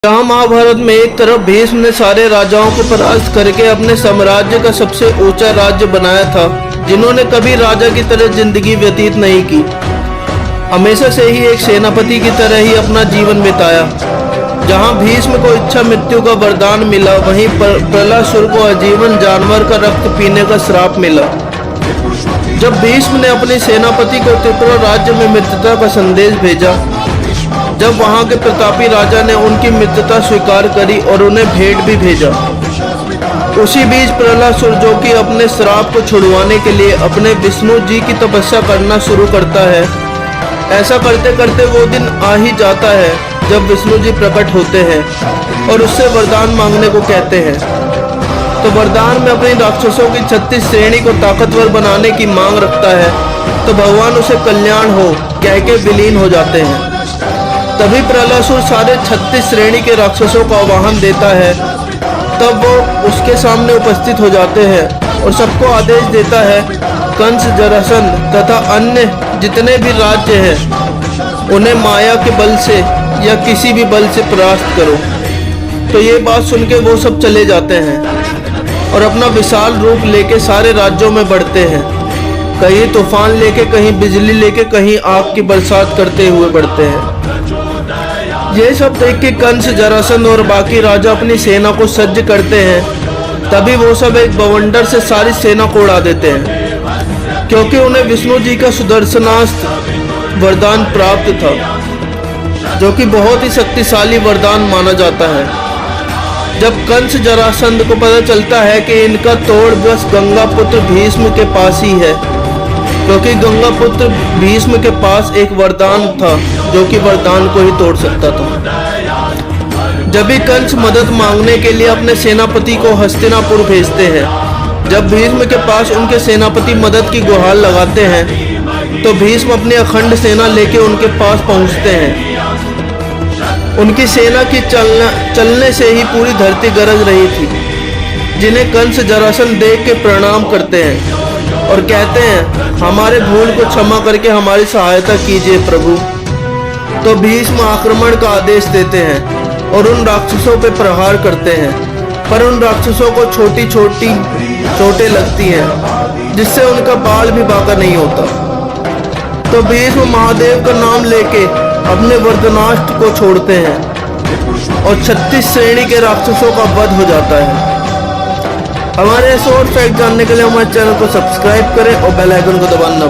जहाँ महाभारत में एक तरफ भीष्म ने सारे राजाओं को परास्त करके अपने साम्राज्य का सबसे ऊंचा राज्य बनाया था, जिन्होंने कभी राजा की तरह जिंदगी व्यतीत नहीं की, हमेशा से ही एक सेनापति की तरह ही अपना जीवन बिताया। जहाँ भीष्म को इच्छा मृत्यु का वरदान मिला, वहीं प्रहलाद को आजीवन जानवर का रक्त पीने का श्राप मिला। जब भीष्म ने अपने सेनापति को त्रिपुरा राज्य में मित्रता का संदेश भेजा, जब वहां के प्रतापी राजा ने उनकी मित्रता स्वीकार करी और उन्हें भेंट भी भेजा, उसी बीच प्रहलाद जो कि अपने श्राप को छुड़वाने के लिए अपने विष्णु जी की तपस्या करना शुरू करता है। ऐसा करते करते वो दिन आ ही जाता है जब विष्णु जी प्रकट होते हैं और उससे वरदान मांगने को कहते हैं। तो वरदान में अपनी राक्षसों की 36 श्रेणी को ताकतवर बनाने की मांग रखता है, तो भगवान उसे कल्याण हो कह के विलीन हो जाते हैं। तभी प्रहलाद सारे 36 श्रेणी के राक्षसों का आह्वान देता है। तब वो उसके सामने उपस्थित हो जाते हैं और सबको आदेश देता है, कंस, जरासंध तथा अन्य जितने भी राज्य हैं उन्हें माया के बल से या किसी भी बल से परास्त करो। तो ये बात सुन के वो सब चले जाते हैं और अपना विशाल रूप लेके सारे राज्यों में बढ़ते हैं। कहीं तूफान लेके, कहीं बिजली लेके, कहीं आग की बरसात करते हुए बढ़ते हैं। ये सब देख के कंस, जरासंध और बाकी राजा अपनी सेना को सज्ज करते हैं। तभी वो सब एक बवंडर से सारी सेना को उड़ा देते हैं, क्योंकि उन्हें विष्णु जी का सुदर्शनास्त्र वरदान प्राप्त था, जो कि बहुत ही शक्तिशाली वरदान माना जाता है। जब कंस, जरासंध को पता चलता है कि इनका तोड़ बस गंगा पुत्र भीष्म के पास ही है, क्योंकि गंगा पुत्र भीष्म के पास एक वरदान था जो कि वरदान को ही तोड़ सकता था। जब भी कंस मदद मांगने के लिए अपने सेनापति को हस्तिनापुर भेजते हैं, जब भीष्म के पास उनके सेनापति मदद की गुहार लगाते हैं, तो भीष्म अपनी अखंड सेना लेके उनके पास पहुंचते हैं। उनकी सेना की चलने से ही पूरी धरती गरज रही थी, जिन्हें कंस, जरासंध देख के प्रणाम करते हैं और कहते हैं, हमारे भूल को क्षमा करके हमारी सहायता कीजिए प्रभु। तो भीष्म आक्रमण का आदेश देते हैं और उन राक्षसों पे प्रहार करते हैं, पर उन राक्षसों को छोटी छोटी चोटें लगती हैं, जिससे उनका बाल भी बांका नहीं होता। तो भीष्म महादेव का नाम लेके अपने वरदानास्त्र को छोड़ते हैं और 36 श्रेणी के राक्षसों का वध हो जाता है। हमारे ऐसे और फैक्ट जानने के लिए हमारे चैनल को सब्सक्राइब करें और बेल आइकन को दबाना।